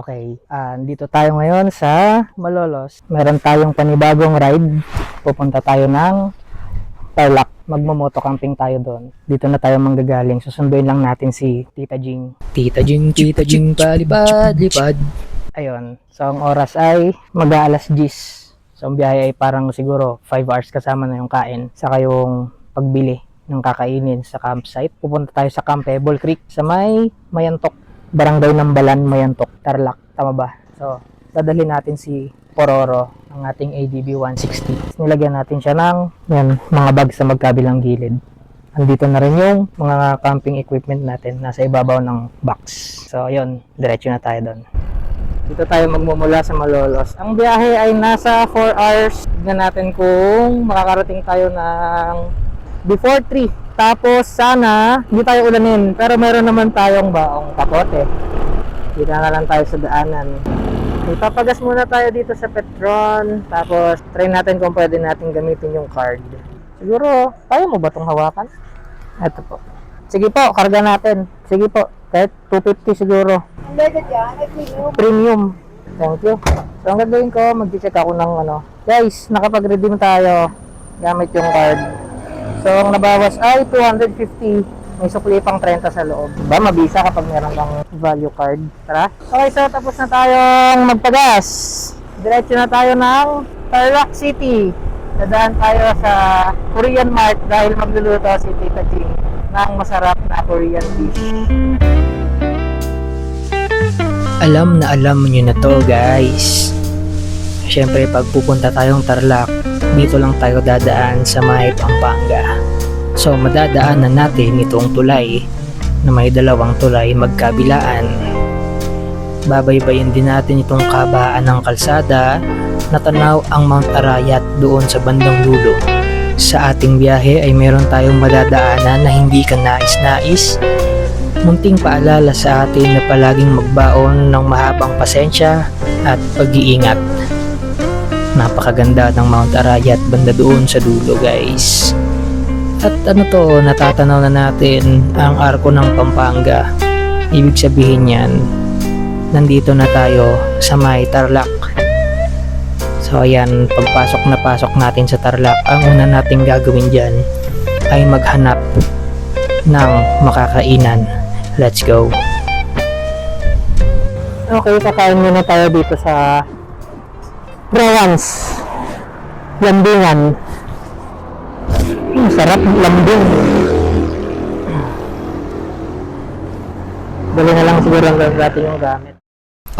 Okay, dito tayo ngayon sa Malolos. Meron tayong panibagong ride. Pupunta tayo ng Tarlac. Magmo-moto camping tayo doon. Dito na tayo manggagaling. Susunduin lang natin si Tita Jing. Tita Jing, palipad, lipad. Ayun. So, ang oras ay mag-aalas 10. So, ang biyahe ay parang siguro 5 hours kasama na yung kain. Saka yung pagbili ng kakainin sa campsite. Pupunta tayo sa Camp Pebble Creek sa may Mayantok. Barangay ng Balan, Mayantok, Tarlac. Tama ba? So, dadalhin natin si Pororo, ang ating ADB 160. Nilagyan natin siya ng mga bag sa magkabilang gilid. Andito na rin yung mga camping equipment natin nasa ibabaw ng box. So, yun. Diretso na tayo doon. Dito tayo magmumula sa Malolos. Ang biyahe ay nasa 4 hours. Tignan natin kung makakarating tayo ng before 3. Tapos sana hindi tayo ulanin, pero meron naman tayong baong kapote. Dito na lang tayo sa daanan. Ipapagas muna tayo dito sa Petron. Tapos try natin kung pwede natin gamitin yung card. Siguro, kaya mo ba itong hawakan? Ito po. Sige po, karga natin. Sige po, kahit 250 siguro. Ang legat yan, ay premium. Premium. Thank you. So ang gagawin ko, mag-check ako ng Guys, nakapag-redeem tayo gamit yung card. So, ang nabawas ay 250. May sukli pang 30 sa loob. Diba? Mabisa kapag meron kang value card. Tara. Okay, so tapos na tayong magpagas. Diretso na tayo ng Tarlac City. Dadaan tayo sa Korean Mart dahil magluluto si Tita Jing ng masarap na Korean dish. Alam nyo na to, guys. Siyempre, pag pupunta tayong Tarlac, dito lang tayo dadaan sa may Pampanga. So, madadaanan natin itong tulay na may dalawang tulay magkabilaan. Babaybayin din natin itong kabaan ng kalsada na tanaw ang Mount Arayat doon sa bandang dulo. Sa ating biyahe ay meron tayong madadaanan na hindi ka nais-nais. Munting paalala sa atin na palaging magbaon ng mahabang pasensya at pag-iingat. Napakaganda ng Mount Arayat banda doon sa dulo, guys. At natatanaw na natin ang arko ng Pampanga. Ibig sabihin yan, nandito na tayo sa may Tarlac. So ayan, pagpasok na pasok natin sa Tarlac, ang una nating gagawin dyan ay maghanap ng makakainan. Let's go. Okay, kakain muna tayo dito sa Rawans Lambingan. Sarap lambing. Dali na lang siguro ang natin yung gamit.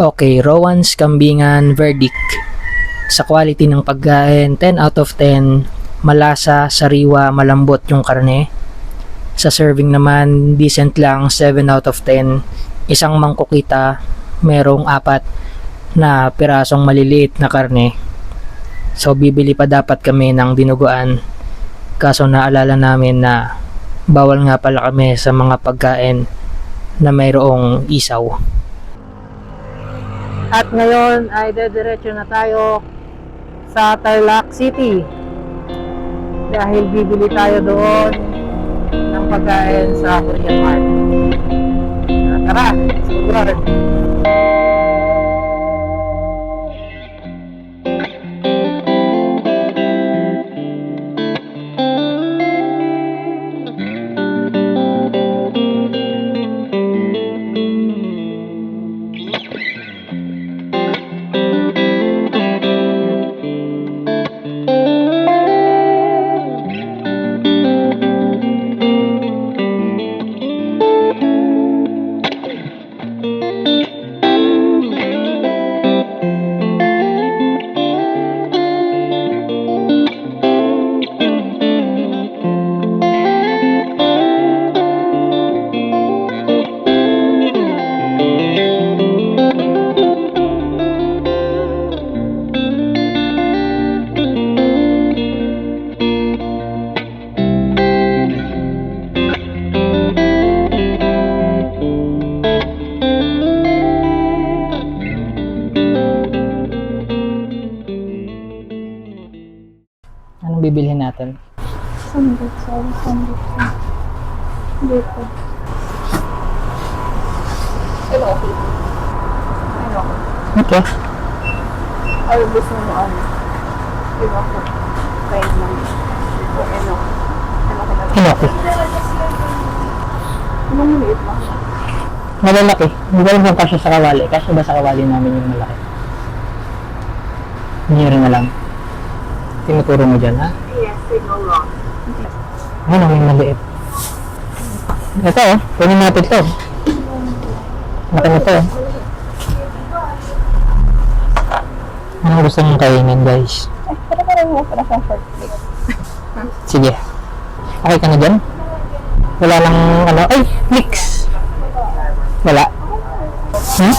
Okay, Rowan's Kambingan verdict. Sa quality ng pagkain, 10 out of 10. Malasa, sariwa, malambot yung karne. Sa serving naman, decent lang, 7 out of 10. Isang mangkukita, merong 4 na pirasong maliliit na karne. So bibili pa dapat kami ng dinuguan. Kaso naalala namin na bawal nga pala kami sa mga pagkain na mayroong isaw. At ngayon ay dediretso na tayo sa Tarlac City. Dahil bibili tayo doon ng pagkain sa Korean Mart. Tara, siguro. Anong bibilhin natin? Sandok. Dito. Ano okay? Okay. Ay, gusto mo ano? Iba ko. Kaya naman. O ano? Ano ka na? Hinoki. Anong maliit lang? Malalaki. Hindi ko alam kung kasya sa kawali. Kasya ba sa kawali namin yung malaki? Hindi rin alam. Tinuturo mo dyan, ha? Yes, signal wrong. Ano, may maliit. Ito, oh. Kunin natin ito. Laki na ito, oh. Ano gusto mong kainin, guys? Ay, para rin mo para sa short plate. Sige. Okay ka na dyan? Wala lang, ano, ay, mix! Wala. Hmm?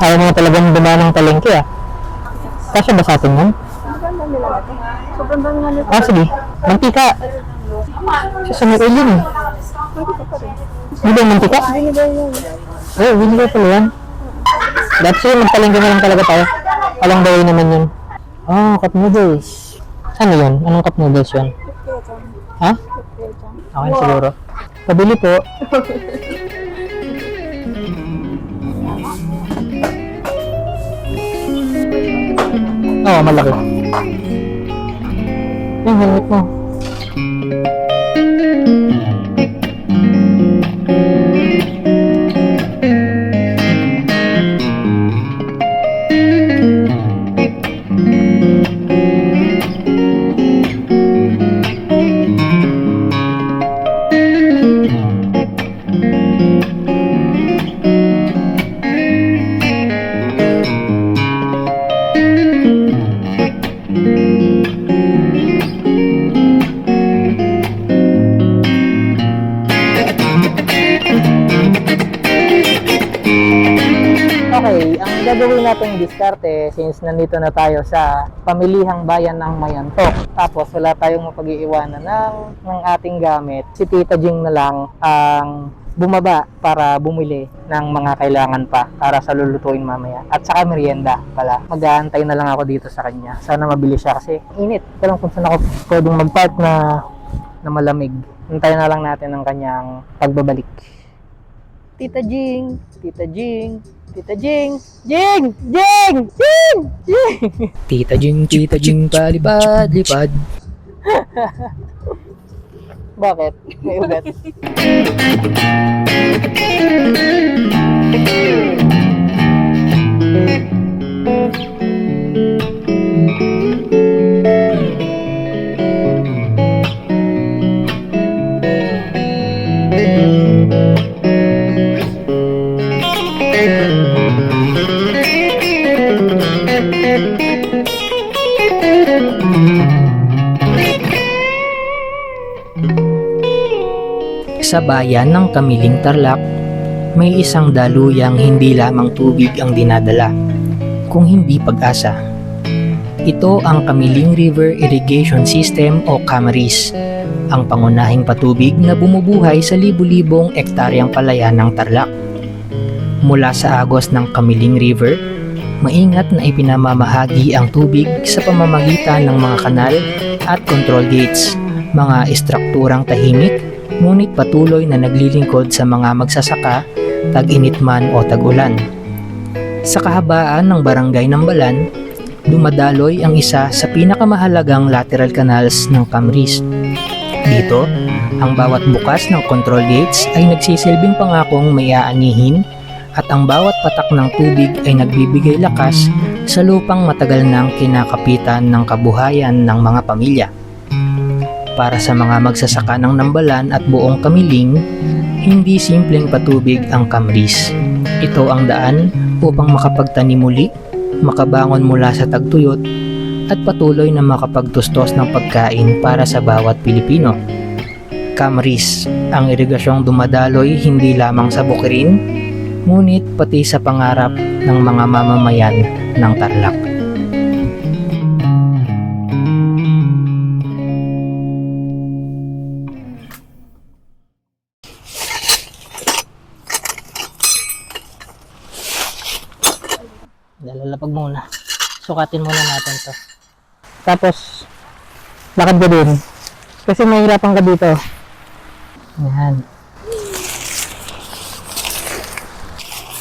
Ayaw mo talagang dumaan ng palengke, ah. Kasya ba sa atin yun? Sobrang dami lang ito. Sobrang dami nga nito. Ah, sige. Mantika. Susunod ko yun, eh. Pwede ka pa rin. Hindi ba yung mantika? Vinegar yun. Oo, vinegar pala yan. Dati siya, magpalengke na lang talaga tayo. Alang daw naman yun. Oh, cup noodles. Ano yun? Anong cup noodles yun? Ha? Okay, siguro. Pabili po. Oo, malaki. Yung helmet mo. Okay, ang gagawin natin diskarte since nandito na tayo sa pamilihang bayan ng Mayantok. Tapos wala tayong mapag-iiwanan ng ating gamit. Si Tita Jing na lang ang bumaba para bumili ng mga kailangan pa para sa lulutuin mamaya. At saka merienda pala. Mag-aantay na lang ako dito sa kanya. Sana mabili siya kasi init. Pero kung saan ako pwedeng mag-park na malamig. Hintayin na lang natin ang kanyang pagbabalik. Tita Jing! Tita Jing! Tita Jing! Jing! Jing! Jing! Jing! Tita Jing, palipad, lipad. Bakit? May ugat. Sa bayan ng Kamiling Tarlac, may isang daluyang hindi lamang tubig ang dinadala, kung hindi pag-asa. Ito ang Kamiling River Irrigation System o KAMRIS, ang pangunahing patubig na bumubuhay sa libu-libong ektaryang palayan ng Tarlac. Mula sa agos ng Kamiling River, maingat na ipinamamahagi ang tubig sa pamamagitan ng mga kanal at control gates, mga istrukturang tahimik ngunit patuloy na naglilingkod sa mga magsasaka, tag-init man o tag-ulan. Sa kahabaan ng barangay ng Balan, dumadaloy ang isa sa pinakamahalagang lateral canals ng KAMRIS. Dito, ang bawat bukas ng control gates ay nagsisilbing pangakong may aanihin at ang bawat patak ng tubig ay nagbibigay lakas sa lupang matagal nang kinakapitan ng kabuhayan ng mga pamilya. Para sa mga magsasaka ng Nambalan at buong Kamiling, hindi simpleng patubig ang KAMRIS. Ito ang daan upang makapagtanim muli, makabangon mula sa tagtuyot, at patuloy na makapagtustos ng pagkain para sa bawat Pilipino. KAMRIS, ang irigasyong dumadaloy hindi lamang sa bukirin, ngunit pati sa pangarap ng mga mamamayan ng Tarlac. Lalapag muna. Sukatin muna natin to. Tapos, lakad ka din. Kasi mahirapan ka dito. Yan.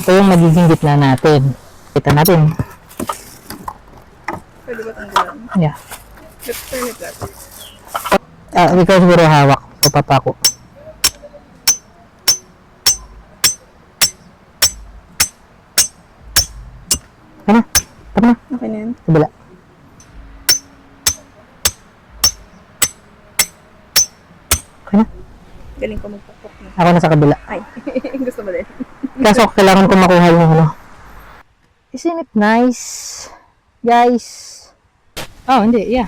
Ito yung magiging gitna natin. Kita natin. Pwede ba tanggalan? Yeah. Let's turn it back. Ikaw siguro hawak. Papapako. Ano? Tama na. Okay na yan. Kabila. Okay na. Galing ko magpapok na. Ako na sa kabila. Ay, gusto mo din. Kaso kailangan ko makuha yung ano. Isn't it nice? Guys. Oh, hindi. Yeah.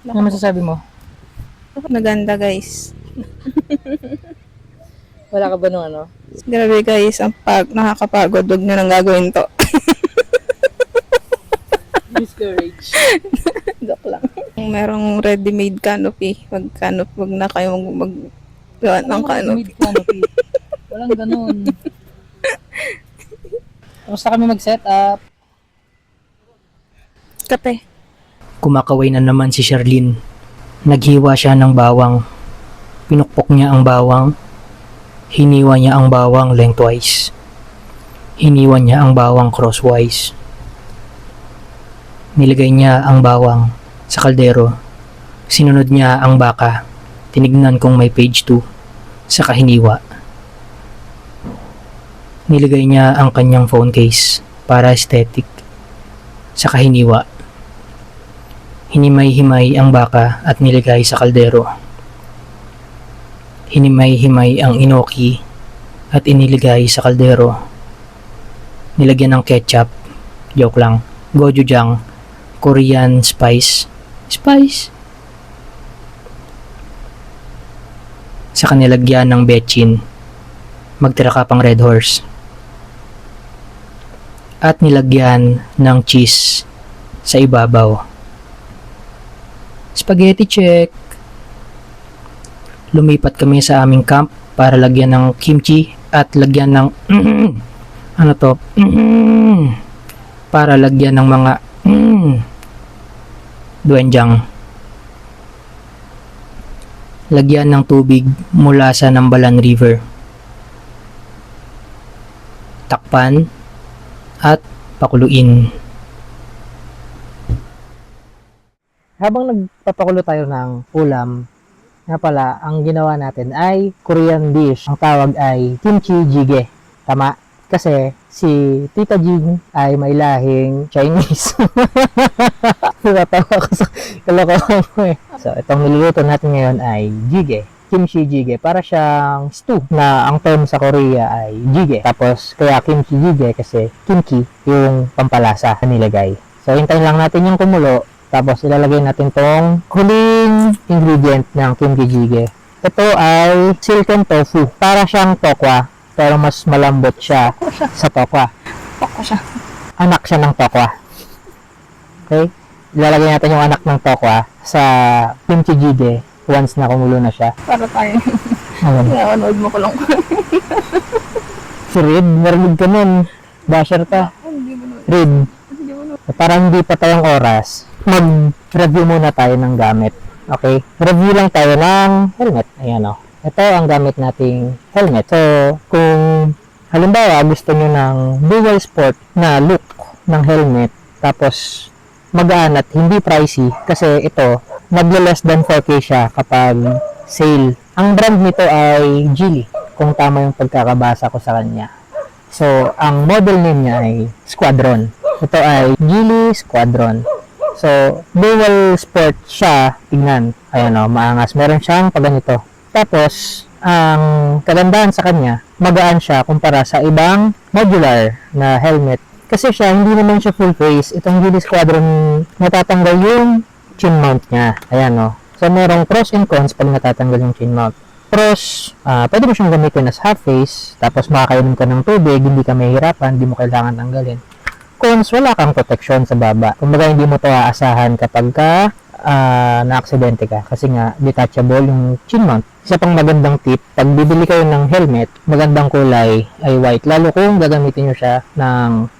Ano masasabi mo? Maganda guys. Wala ka ba nung ano? Grabe guys, ang nakakapagod. Huwag nyo nang gagawin to. Discourage. Joke lang. Merong ready-made canopy. Wag na kayo gawa ng canopy. Walang ganun. Kamusta kami mag-set up? Kape. Kumakaway na naman si Sherlyn. Naghiwa siya ng bawang. Pinukpok niya ang bawang. Hiniwa niya ang bawang lengthwise. Hiniwa niya ang bawang crosswise. Nilagay niya ang bawang sa kaldero. Sinunod niya ang baka. Tinignan kung may page 2 sa kahiniwa. Nilagay niya ang kanyang phone case para aesthetic sa kahiniwa. Hinimay-himay ang baka at nilagay sa kaldero. Hinimay-himay ang inoki at iniligay sa kaldero. Nilagyan ng ketchup, joke lang, gochujang, Korean spice, sa kanilagyan ng bechin, magtira ka pang Red Horse. At nilagyan ng cheese sa ibabaw. Spaghetti check. Lumipat kami sa aming camp para lagyan ng kimchi at lagyan ng para lagyan ng mga doenjang. Lagyan ng tubig mula sa Nambalan River. Takpan at pakuluin. Habang nagpapakulo tayo ng ulam, nga pala, ang ginawa natin ay Korean dish. Ang tawag ay kimchi jjigae. Tama? Kasi si Tita Jing ay may lahing Chinese. Natatawa ko sa kalokohan ko eh. So, itong niluluto natin ngayon ay jjigae. Kimchi jjigae. Para siyang stew na ang term sa Korea ay jjigae. Tapos, kaya kimchi jjigae kasi kimchi yung pampalasa na nilagay. So, hintayin lang natin yung kumulo. Tapos, ilalagay natin tong huling ingredient ng kimchi jjigae. Ito ay silken tofu. Para siyang tokwa, pero mas malambot siya sa tokwa. Poko siya. Anak siya ng tokwa. Okay? Ilalagay natin yung anak ng tokwa sa kimchi jjigae once na kumulo na siya. Para tayo. Alam. Nakanood mo ko lang. Si Reed, narinig ka nun. Basher ka. Hindi mo na. Reed, Hindi mo na. para hindi pa tayong oras, mag-review muna tayo ng gamit. Okay? Review lang tayo ng helmet. Ayan o. Ito ang gamit nating helmet. So, kung halimbawa gusto nyo ng dual sport na look ng helmet, tapos magaan at hindi pricey, kasi ito, nagla-less than 4K siya kapag sale. Ang brand nito ay Geely, kung tama yung pagkakabasa ko sa kanya. So, ang model name niya ay Squadron. Ito ay Geely Squadron. So, dual sport siya. Tingnan. Ayan o, maangas. Meron siyang paganito. Tapos, ang kagandahan sa kanya, magaan siya kumpara sa ibang modular na helmet. Kasi siya, hindi naman siya full face. Itong Geely Squadron, natatanggal yung chin mount niya. Ayan o. So, merong pros and cons pag natatanggal yung chin mount. Pros, pwede mo siyang gamitin as half face, tapos makakainom ka ng tubig, hindi ka mahihirapan, hindi mo kailangan tanggalin. Cons, wala kang protection sa baba. Kumbaga, hindi mo ito aasahan kapag ka na-aksidente ka. Kasi nga, detachable yung chin mount. Isa pang magandang tip, pag bibili kayo ng helmet, magandang kulay ay white. Lalo kung gagamitin nyo siya ng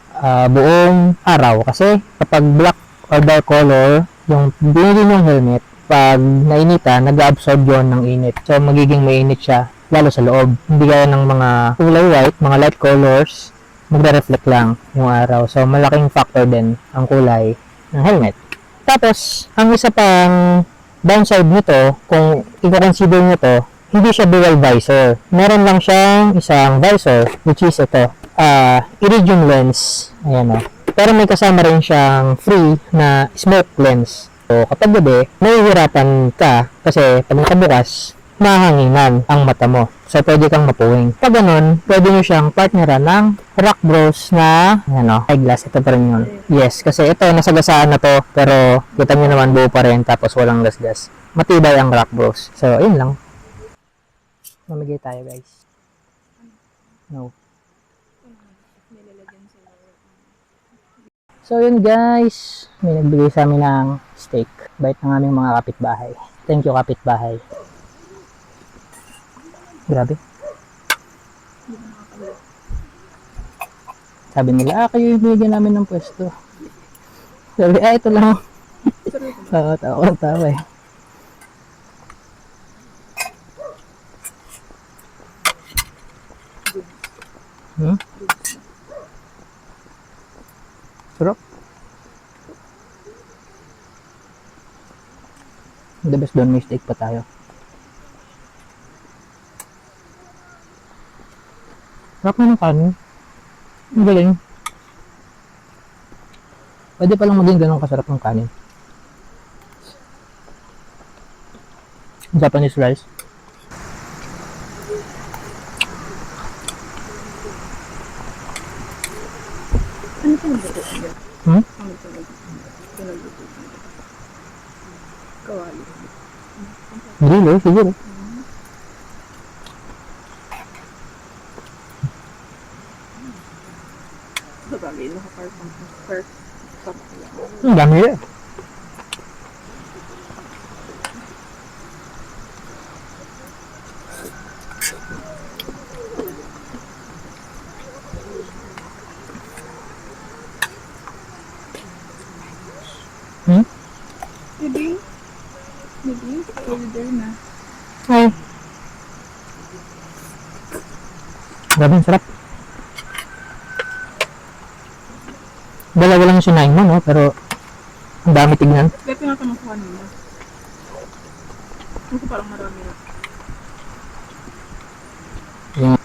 buong araw. Kasi kapag black or dark color, yung binili nyong helmet, pag nainitan, nag-absorb yon ng init. So, magiging mainit siya, lalo sa loob. Hindi gaya ng mga kulay white, mga light colors, magre-reflect lang yung araw. So, malaking factor din ang kulay ng helmet. Tapos, ang isa pang downside nito, kung i-consider nyo to, hindi siya dual visor. Meron lang siyang isang visor, which is ito, iridium lens. Ayan o. Pero may kasama rin siyang free na smoke lens. So, kapag gabi, mahihirapan ka kasi pag nakabukas, mahanginan ang mata mo. So, pwede kang mapuwing. Pag ganun, pwede nyo siyang partneran ng Rock Bros na, eyeglass. Ito pa rin yun. Yes, kasi ito, nasagasaan na to. Pero, kita nyo naman buo pa rin, tapos walang gasgas. Matibay ang Rock Bros. So, yun lang. Mamigay tayo, guys. No. So, yun guys. May nagbigay sa amin ng steak. Bait ng aming mga kapitbahay. Thank you, kapitbahay. Grabe. Sabi nila, kayo yung binigyan namin ng pwesto. Sabi, ito lang. Oo, tawa eh. Sarap. The best doon, may steak pa tayo. Sarap na ng kanin. Ang galing. Pwede palang maging ganun kasarap ng kanin. Japanese rice. Ano pinagbuto? Hmm? Ano pinagbuto? Kawali. Grilo, siguro. Sabagay, naka-perfect. Ang dami yan. Maybe, order na. Ay. Grabe, ang sarap. Dalawa lang yung sinain mo, no? Pero, ang dami tignan. Kaya tinatanong ko kanina. Ano ko parang marami na. Yung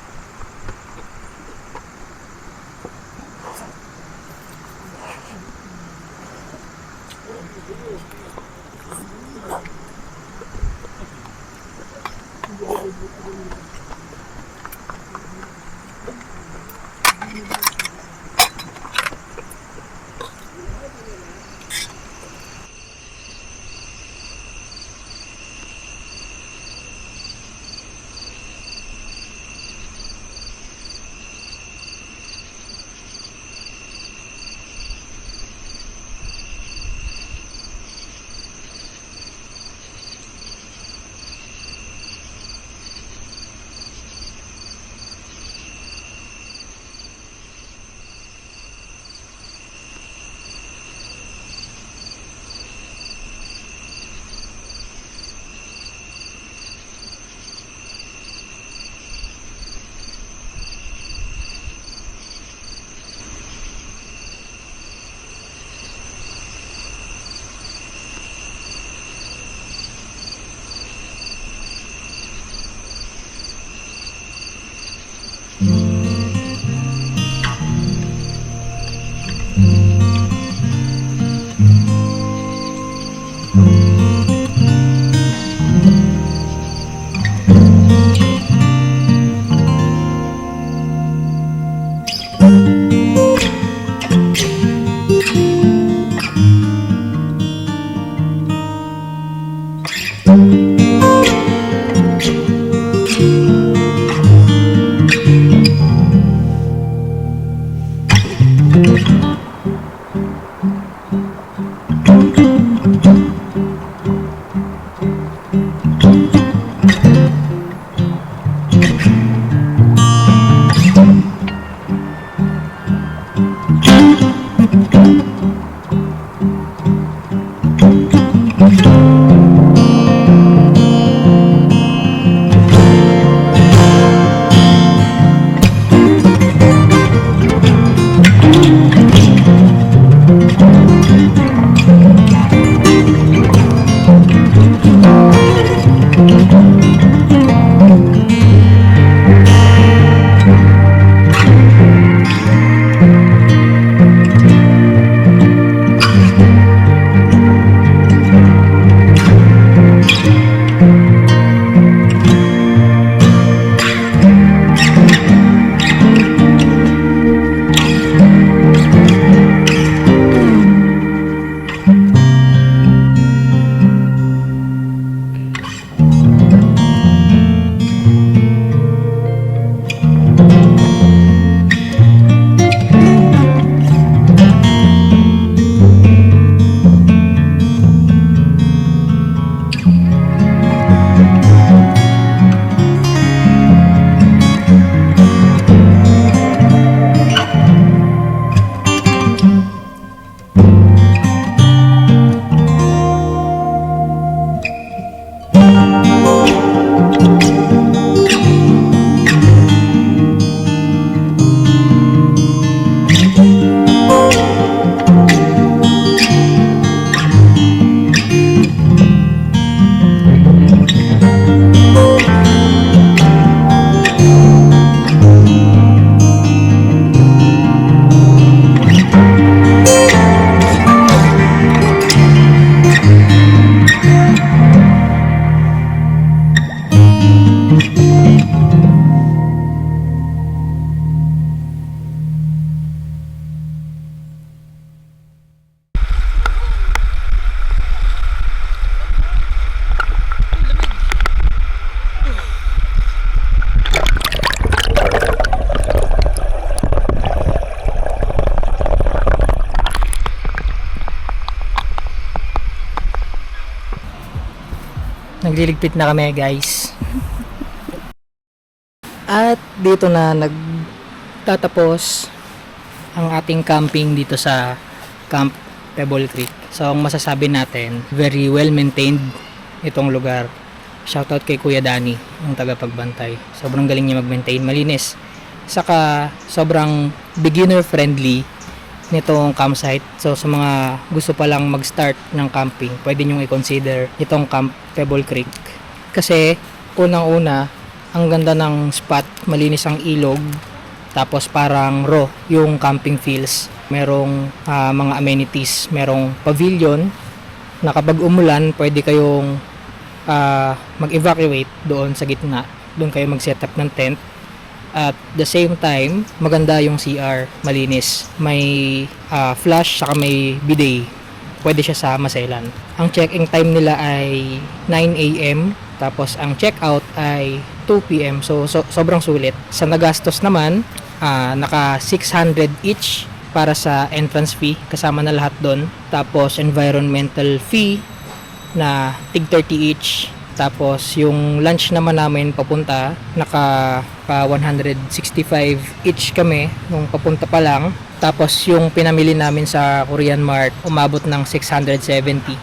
Nagliligpit na kami, guys. At dito na nagtatapos ang ating camping dito sa Camp Pebble Creek. So, ang masasabi natin, very well maintained itong lugar. Shoutout kay Kuya Danny, yung tagapagbantay. Sobrang galing niya mag-maintain, malinis. Saka, sobrang beginner friendly nitong campsite. So, sa mga gusto pa lang mag-start ng camping, pwede nyo i-consider itong Camp Pebble Creek. Kasi, unang-una, ang ganda ng spot, malinis ang ilog, tapos parang raw yung camping feels. Merong mga amenities, merong pavilion na kapag umulan, pwede kayong mag-evacuate doon sa gitna. Doon kayo mag-set up ng tent. At the same time, maganda yung CR, malinis. May flush, saka may bidet. Pwede siya sa maselan. Ang check-in time nila ay 9 AM. Tapos ang check-out ay 2 PM. So sobrang sulit. Sa nagastos naman, naka 600 each para sa entrance fee. Kasama na lahat doon. Tapos environmental fee na tig 30 each. Tapos yung lunch naman namin papunta, naka 165 each kami nung papunta pa lang. Tapos yung pinamili namin sa Korean Mart, umabot ng 670.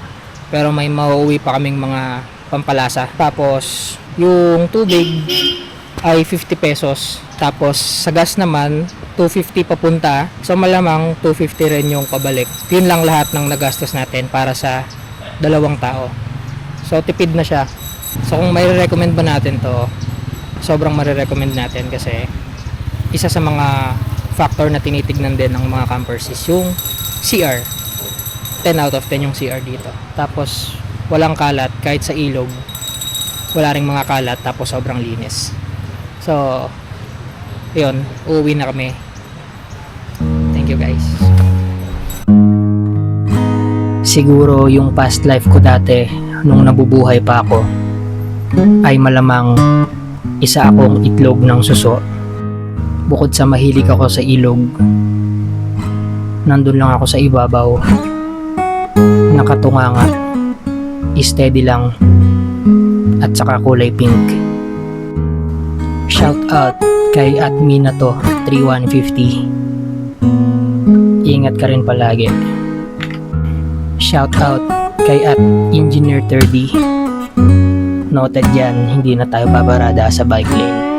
Pero may mauuwi pa kaming mga pampalasa. Tapos yung tubig ay 50 pesos. Tapos sa gas naman, 250 papunta. So malamang 250 rin yung pabalik. Yun lang lahat ng nagastos natin para sa 2 tao. So tipid na siya. So kung may recommend ba natin to, sobrang marirecommend natin kasi isa sa mga factor na tinitignan din ng mga campers is yung CR. 10 out of 10 yung CR dito. Tapos walang kalat kahit sa ilog. Wala ring mga kalat, tapos sobrang linis. So yun, uuwi na kami. Thank you guys. Siguro yung past life ko dati nung nabubuhay pa ako ay malamang isa akong itlog ng suso. Bukod sa mahilig ako sa ilog, nandun lang ako sa ibabaw, nakatunganga, steady lang, at saka kulay pink. Shout out kay Adminato 3150. Ingat ka rin palagi. Shout out kay Engineer 30. Noted yan, hindi na tayo babarada sa bike lane.